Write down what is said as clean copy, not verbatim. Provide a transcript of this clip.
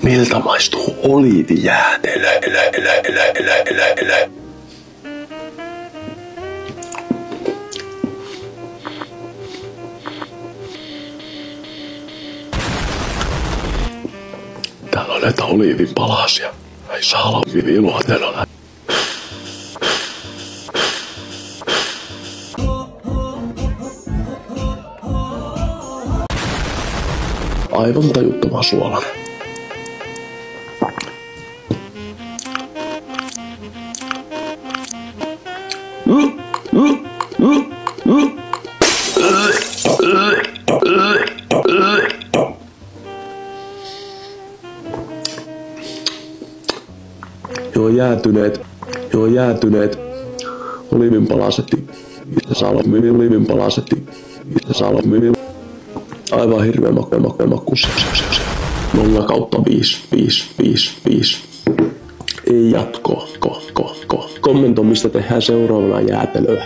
Miltä maistuu oliivijäätelö? Täällä on näitä oliivipalasia. Ei saa olla viluotella. Aivan tajuttoman suolainen. Joo jäätyneet. Oliivinpalaset. Aivan hirveän makkuus. 0/5. Ei jatkoa. Kommentoi, mistä tehdään seuraavana jäätelöä.